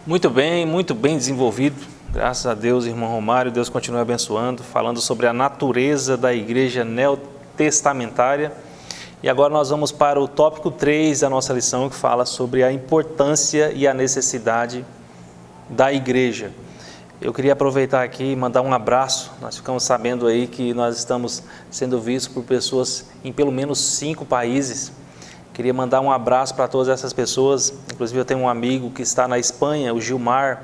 Muito bem desenvolvido. Graças a Deus, irmão Romário, Deus continua abençoando, falando sobre a natureza da igreja neotestamentária. E agora nós vamos para o tópico 3 da nossa lição, que fala sobre a importância e a necessidade da igreja. Eu queria aproveitar aqui e mandar um abraço. Nós ficamos sabendo aí que nós estamos sendo vistos por pessoas em pelo menos 5 países. Queria mandar um abraço para todas essas pessoas. Inclusive eu tenho um amigo que está na Espanha, o Gilmar.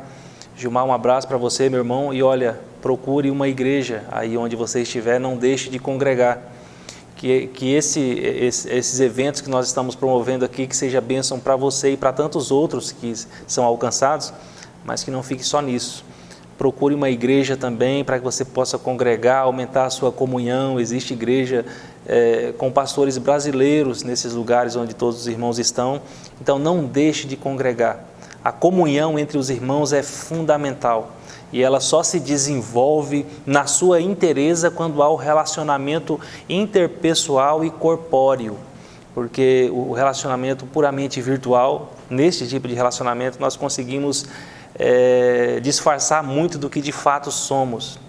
Gilmar, um abraço para você, meu irmão. E olha, procure uma igreja aí onde você estiver, não deixe de congregar. Que esses eventos que nós estamos promovendo aqui, que seja bênção para você e para tantos outros que são alcançados, mas que não fique só nisso. Procure uma igreja também para que você possa congregar, aumentar a sua comunhão. Existe igreja com pastores brasileiros nesses lugares onde todos os irmãos estão. Então não deixe de congregar. A comunhão entre os irmãos é fundamental e ela só se desenvolve na sua inteireza quando há o relacionamento interpessoal e corpóreo. Porque o relacionamento puramente virtual, nesse tipo de relacionamento, nós conseguimos disfarçar muito do que de fato somos.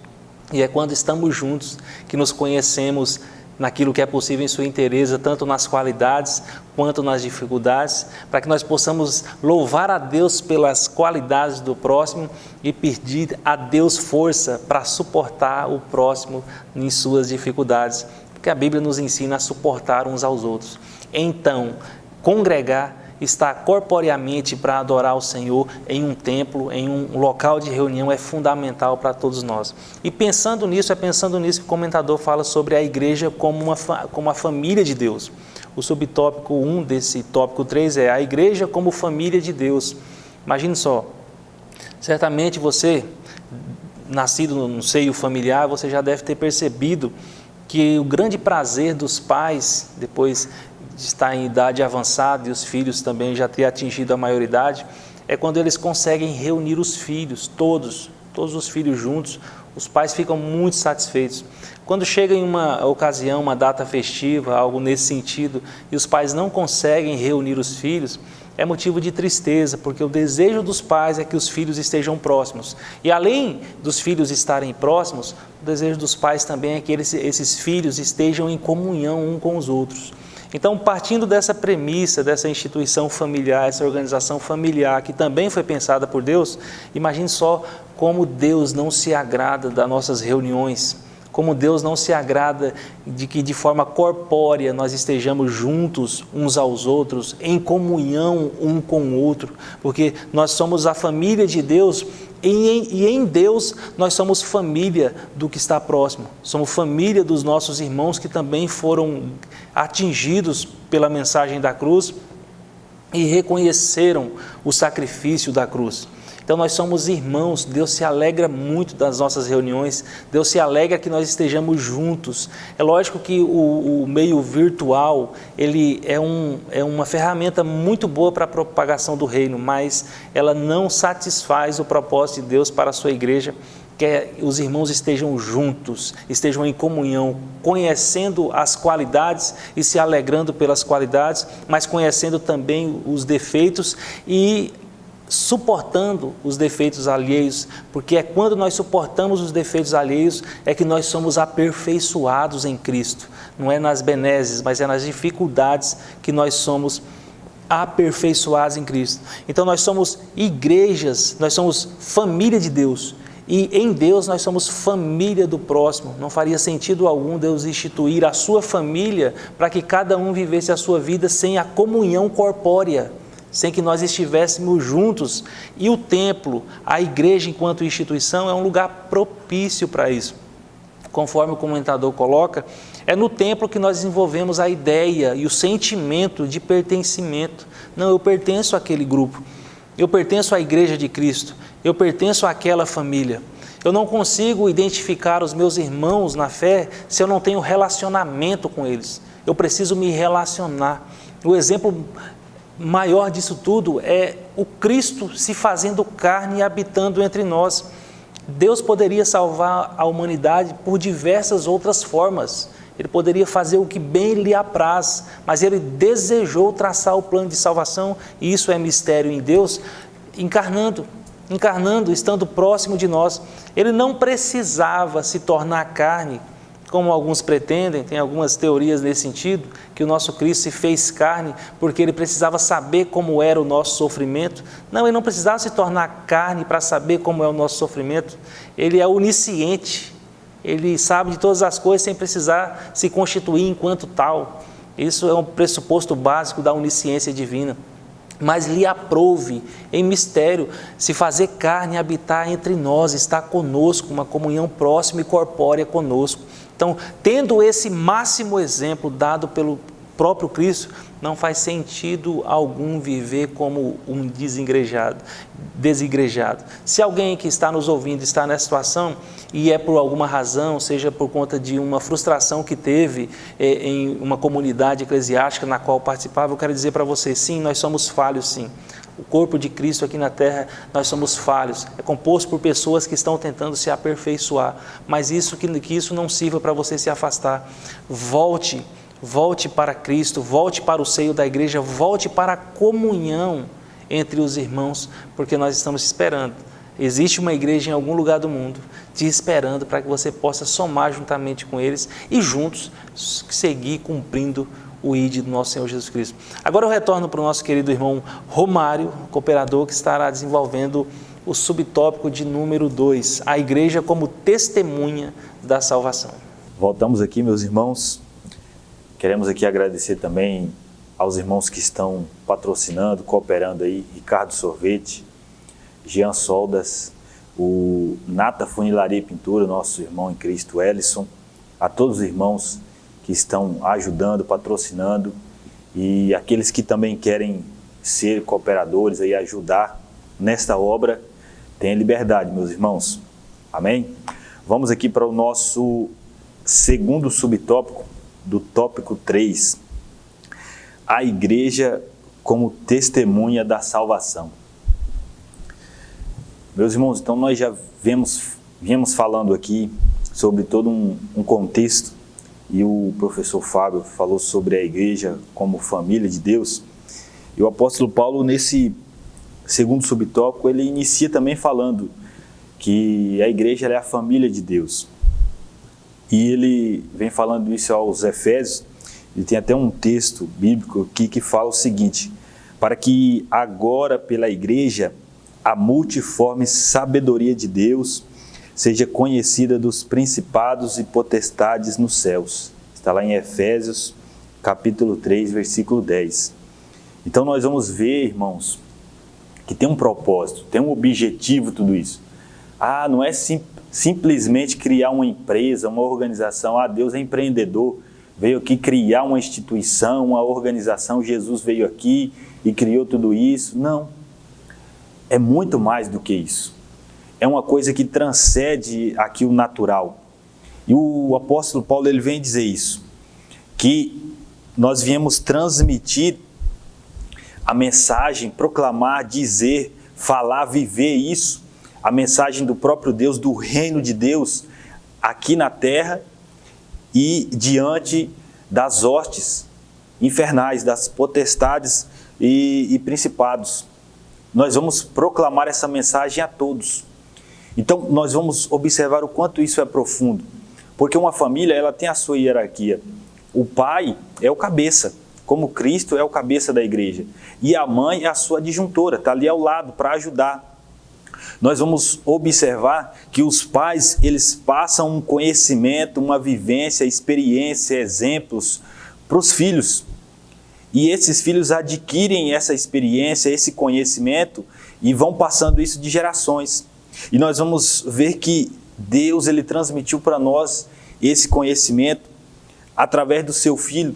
E é quando estamos juntos que nos conhecemos naquilo que é possível em sua inteireza, tanto nas qualidades quanto nas dificuldades, para que nós possamos louvar a Deus pelas qualidades do próximo e pedir a Deus força para suportar o próximo em suas dificuldades, porque a Bíblia nos ensina a suportar uns aos outros. Então, congregar, estar corporeamente para adorar o Senhor em um templo, em um local de reunião é fundamental para todos nós. E pensando nisso que o comentador fala sobre a igreja como a família de Deus. O subtópico 1 desse tópico 3 é a igreja como família de Deus. Imagine só, certamente você, nascido no seio familiar, você já deve ter percebido que o grande prazer dos pais, depois de estar em idade avançada e os filhos também já ter atingido a maioridade, é quando eles conseguem reunir os filhos, todos os filhos juntos. Os pais ficam muito satisfeitos. Quando chega em uma ocasião, uma data festiva, algo nesse sentido, e os pais não conseguem reunir os filhos, é motivo de tristeza, porque o desejo dos pais é que os filhos estejam próximos. E além dos filhos estarem próximos, o desejo dos pais também é que esses filhos estejam em comunhão uns com os outros. Então, partindo dessa premissa, dessa instituição familiar, essa organização familiar, que também foi pensada por Deus, imagine só como Deus não se agrada das nossas reuniões, como Deus não se agrada de que de forma corpórea nós estejamos juntos uns aos outros, em comunhão um com o outro, porque nós somos a família de Deus e em Deus nós somos família do que está próximo, somos família dos nossos irmãos que também foram atingidos pela mensagem da cruz e reconheceram o sacrifício da cruz. Então nós somos irmãos. Deus se alegra muito das nossas reuniões, Deus se alegra que nós estejamos juntos. É lógico que o meio virtual, ele é uma ferramenta muito boa para a propagação do reino, mas ela não satisfaz o propósito de Deus para a sua igreja, que os irmãos estejam juntos, estejam em comunhão, conhecendo as qualidades e se alegrando pelas qualidades, mas conhecendo também os defeitos e suportando os defeitos alheios, porque é quando nós suportamos os defeitos alheios é que nós somos aperfeiçoados em Cristo. Não é nas benesses, mas é nas dificuldades que nós somos aperfeiçoados em Cristo. Então nós somos igrejas, nós somos família de Deus. E em Deus nós somos família do próximo. Não faria sentido algum Deus instituir a sua família para que cada um vivesse a sua vida sem a comunhão corpórea, sem que nós estivéssemos juntos. E o templo, a igreja enquanto instituição, é um lugar propício para isso. Conforme o comentador coloca, é no templo que nós desenvolvemos a ideia e o sentimento de pertencimento. Não, eu pertenço àquele grupo, eu pertenço à igreja de Cristo, eu pertenço àquela família. Eu não consigo identificar os meus irmãos na fé se eu não tenho relacionamento com eles. Eu preciso me relacionar. O exemplo maior disso tudo é o Cristo se fazendo carne e habitando entre nós. Deus poderia salvar a humanidade por diversas outras formas. Ele poderia fazer o que bem lhe apraz, mas Ele desejou traçar o plano de salvação, e isso é mistério em Deus, encarnando, estando próximo de nós. Ele não precisava se tornar carne, como alguns pretendem, tem algumas teorias nesse sentido, que o nosso Cristo se fez carne porque ele precisava saber como era o nosso sofrimento. Não, ele não precisava se tornar carne para saber como é o nosso sofrimento. Ele é onisciente, ele sabe de todas as coisas sem precisar se constituir enquanto tal. Isso é um pressuposto básico da onisciência divina. Mas lhe aprouve em mistério se fazer carne, habitar entre nós, estar conosco, uma comunhão próxima e corpórea conosco. Então, tendo esse máximo exemplo dado pelo próprio Cristo, não faz sentido algum viver como um desigrejado. Se alguém que está nos ouvindo está nessa situação e é por alguma razão, seja por conta de uma frustração que teve em uma comunidade eclesiástica na qual participava, eu quero dizer para você, sim, nós somos falhos, sim. O corpo de Cristo aqui na terra, nós somos falhos. É composto por pessoas que estão tentando se aperfeiçoar. Mas que isso não sirva para você se afastar. Volte para Cristo, volte para o seio da igreja, volte para a comunhão entre os irmãos, porque nós estamos esperando. Existe uma igreja em algum lugar do mundo te esperando para que você possa somar juntamente com eles e juntos seguir cumprindo o ID do nosso Senhor Jesus Cristo. Agora eu retorno para o nosso querido irmão Romário, cooperador, que estará desenvolvendo o subtópico de número 2, a igreja como testemunha da salvação. Voltamos aqui, meus irmãos. Queremos aqui agradecer também aos irmãos que estão patrocinando, cooperando aí, Ricardo Sorvete, Jean Soldas, o Nata Funilaria e Pintura, nosso irmão em Cristo, Ellison, a todos os irmãos que estão ajudando, patrocinando, e aqueles que também querem ser cooperadores e ajudar nesta obra, tenham liberdade, meus irmãos. Amém? Vamos aqui para o nosso segundo subtópico, do tópico 3. A igreja como testemunha da salvação. Meus irmãos, então nós já viemos falando aqui sobre todo um contexto, e o professor Fábio falou sobre a igreja como família de Deus. E o apóstolo Paulo, nesse segundo subtópico, ele inicia também falando que a igreja é a família de Deus. E ele vem falando isso aos Efésios, e tem até um texto bíblico aqui que fala o seguinte: para que agora pela igreja a multiforme sabedoria de Deus seja conhecida dos principados e potestades nos céus. Está lá em Efésios, capítulo 3, versículo 10. Então nós vamos ver, irmãos, que tem um propósito, tem um objetivo tudo isso. Não é simplesmente criar uma empresa, uma organização. Deus é empreendedor, veio aqui criar uma instituição, uma organização, Jesus veio aqui e criou tudo isso. Não, é muito mais do que isso. É uma coisa que transcende aqui o natural. E o apóstolo Paulo, ele vem dizer isso, que nós viemos transmitir a mensagem, proclamar, dizer, falar, viver isso, a mensagem do próprio Deus, do reino de Deus, aqui na terra e diante das hostes infernais, das potestades e principados. Nós vamos proclamar essa mensagem a todos. Então, nós vamos observar o quanto isso é profundo, porque uma família, ela tem a sua hierarquia. O pai é o cabeça, como Cristo é o cabeça da igreja, e a mãe é a sua adjuntora, está ali ao lado para ajudar. Nós vamos observar que os pais, eles passam um conhecimento, uma vivência, experiência, exemplos para os filhos, e esses filhos adquirem essa experiência, esse conhecimento, e vão passando isso de gerações. E nós vamos ver que Deus, ele transmitiu para nós esse conhecimento através do seu Filho.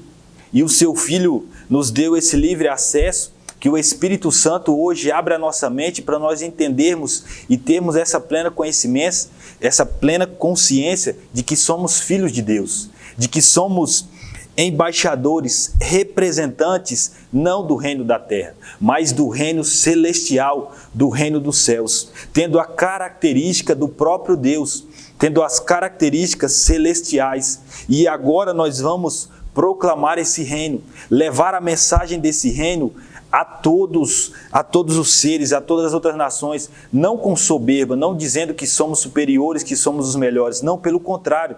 E o seu Filho nos deu esse livre acesso, que o Espírito Santo hoje abre a nossa mente para nós entendermos e termos essa plena conhecimento, essa plena consciência de que somos filhos de Deus, de que somos embaixadores, representantes, não do reino da terra, mas do reino celestial, do reino dos céus, tendo a característica do próprio Deus, tendo as características celestiais. E agora nós vamos proclamar esse reino, levar a mensagem desse reino a todos os seres, a todas as outras nações, não com soberba, não dizendo que somos superiores, que somos os melhores. Não, pelo contrário.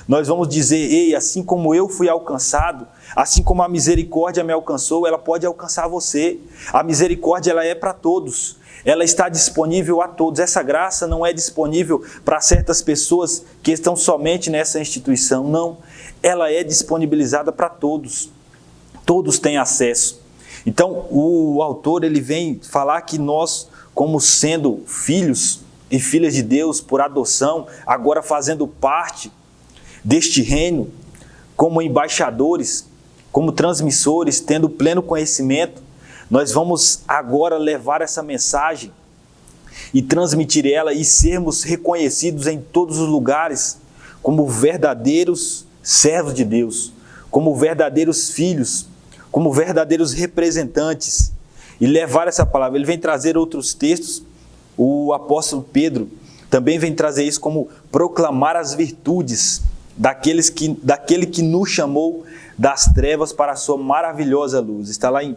Nós vamos dizer, ei, assim como eu fui alcançado, assim como a misericórdia me alcançou, ela pode alcançar você. A misericórdia, ela é para todos. Ela está disponível a todos. Essa graça não é disponível para certas pessoas que estão somente nessa instituição. Não, ela é disponibilizada para todos. Todos têm acesso. Então, o autor ele vem falar que nós, como sendo filhos e filhas de Deus por adoção, agora fazendo parte deste reino, como embaixadores, como transmissores, tendo pleno conhecimento, nós vamos agora levar essa mensagem e transmitir ela e sermos reconhecidos em todos os lugares como verdadeiros servos de Deus, como verdadeiros filhos, como verdadeiros representantes, e levar essa palavra. Ele vem trazer outros textos, o apóstolo Pedro também vem trazer isso como proclamar as virtudes daquele que nos chamou das trevas para a sua maravilhosa luz. Está lá em 1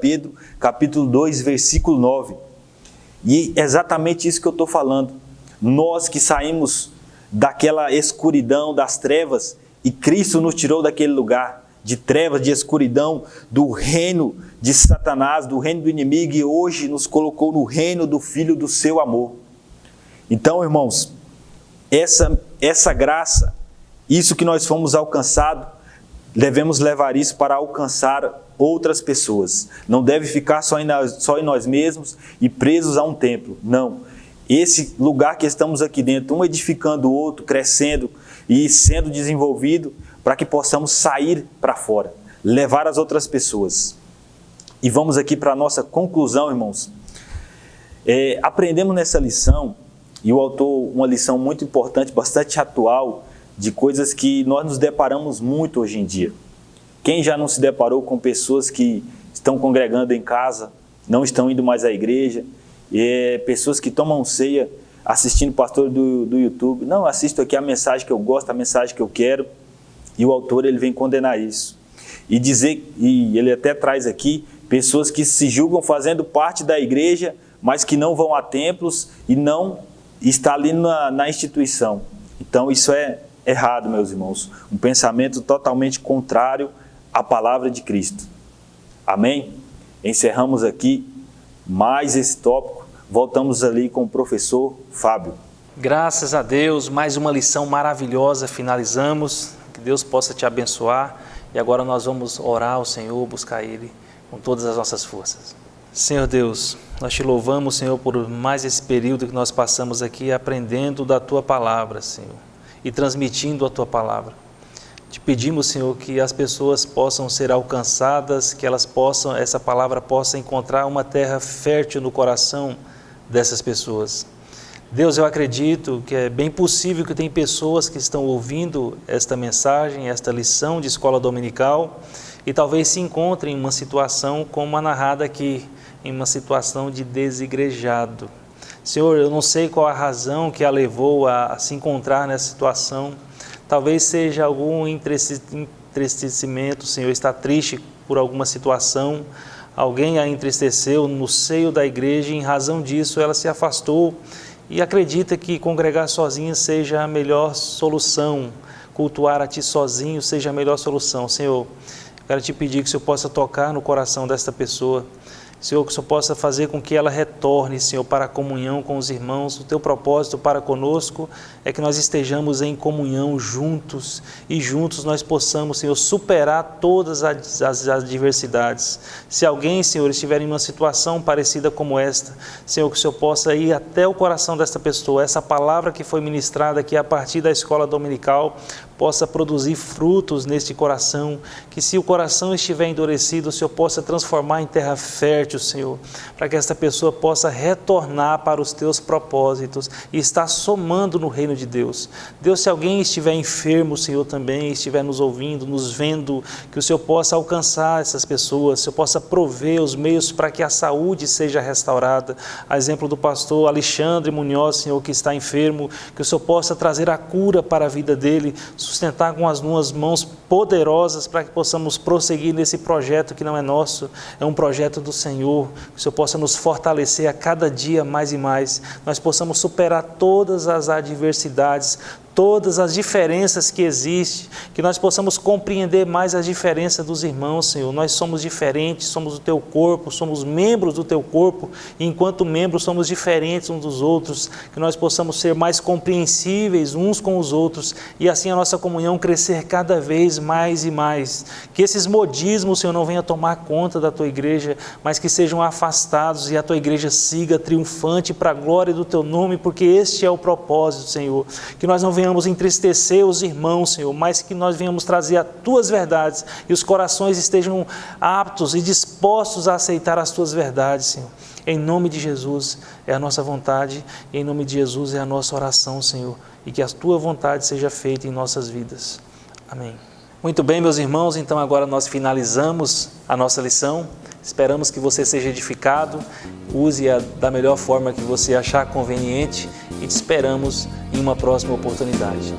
Pedro, capítulo 2, versículo 9. E é exatamente isso que eu estou falando. Nós que saímos daquela escuridão, das trevas, e Cristo nos tirou daquele lugar de trevas, de escuridão, do reino de Satanás, do reino do inimigo, e hoje nos colocou no reino do Filho do seu amor. Então, irmãos, essa graça, isso que nós fomos alcançados, devemos levar isso para alcançar outras pessoas. Não deve ficar só em nós mesmos e presos a um templo. Não. Esse lugar que estamos aqui dentro, um edificando o outro, crescendo e sendo desenvolvido, para que possamos sair para fora, levar as outras pessoas. E vamos aqui para a nossa conclusão, irmãos. Aprendemos nessa lição, e o autor, uma lição muito importante, bastante atual, de coisas que nós nos deparamos muito hoje em dia. Quem já não se deparou com pessoas que estão congregando em casa, não estão indo mais à igreja, pessoas que tomam ceia assistindo pastor do YouTube? Não, assisto aqui a mensagem que eu gosto, a mensagem que eu quero. E o autor ele vem condenar isso. E dizer, e ele até traz aqui, pessoas que se julgam fazendo parte da igreja, mas que não vão a templos e não está ali na instituição. Então isso é errado, meus irmãos. Um pensamento totalmente contrário à palavra de Cristo. Amém? Encerramos aqui mais esse tópico. Voltamos ali com o professor Fábio. Graças a Deus, mais uma lição maravilhosa, finalizamos. Que Deus possa te abençoar. E agora nós vamos orar ao Senhor, buscar Ele com todas as nossas forças. Senhor Deus, nós te louvamos, Senhor, por mais esse período que nós passamos aqui aprendendo da Tua Palavra, Senhor, e transmitindo a Tua Palavra. Te pedimos, Senhor, que as pessoas possam ser alcançadas, que essa palavra possa encontrar uma terra fértil no coração dessas pessoas. Deus, eu acredito que é bem possível que tem pessoas que estão ouvindo esta mensagem, esta lição de escola dominical, e talvez se encontrem em uma situação como a narrada aqui, em uma situação de desigrejado. Senhor, eu não sei qual a razão que a levou a se encontrar nessa situação. Talvez seja algum entristecimento, Senhor, está triste por alguma situação. Alguém a entristeceu no seio da igreja e em razão disso ela se afastou e acredita que congregar sozinha seja a melhor solução, cultuar a Ti sozinho seja a melhor solução. Senhor, quero Te pedir que o Senhor possa tocar no coração desta pessoa, Senhor, que o Senhor possa fazer com que ela retorne, Senhor, para a comunhão com os irmãos. O Teu propósito para conosco é que nós estejamos em comunhão juntos e juntos nós possamos, Senhor, superar todas as adversidades. Se alguém, Senhor, estiver em uma situação parecida como esta, Senhor, que o Senhor possa ir até o coração desta pessoa, essa palavra que foi ministrada aqui a partir da escola dominical, possa produzir frutos neste coração, que se o coração estiver endurecido, o Senhor possa transformar em terra fértil, Senhor, para que esta pessoa possa retornar para os Teus propósitos e estar somando no reino de Deus. Deus, se alguém estiver enfermo, Senhor, também estiver nos ouvindo, nos vendo, que o Senhor possa alcançar essas pessoas, o Senhor possa prover os meios para que a saúde seja restaurada. A exemplo do pastor Alexandre Munhoz, Senhor, que está enfermo, que o Senhor possa trazer a cura para a vida dele, sustentar com as tuas mãos poderosas para que possamos prosseguir nesse projeto que não é nosso, é um projeto do Senhor, que o Senhor possa nos fortalecer a cada dia mais e mais, nós possamos superar todas as adversidades, todas as diferenças que existem, que nós possamos compreender mais as diferenças dos irmãos, Senhor. Nós somos diferentes, somos o Teu corpo, somos membros do Teu corpo, e enquanto membros somos diferentes uns dos outros, que nós possamos ser mais compreensíveis uns com os outros, e assim a nossa comunhão crescer cada vez mais e mais. Que esses modismos, Senhor, não venham tomar conta da Tua igreja, mas que sejam afastados e a Tua igreja siga triunfante para a glória do Teu nome, porque este é o propósito, Senhor. Que nós não venhamos entristecer os irmãos, Senhor, mas que nós venhamos trazer as Tuas verdades e os corações estejam aptos e dispostos a aceitar as Tuas verdades, Senhor. Em nome de Jesus é a nossa vontade, e em nome de Jesus é a nossa oração, Senhor, e que a Tua vontade seja feita em nossas vidas. Amém. Muito bem, meus irmãos, então agora nós finalizamos a nossa lição. Esperamos que você seja edificado, use-a da melhor forma que você achar conveniente e te esperamos em uma próxima oportunidade.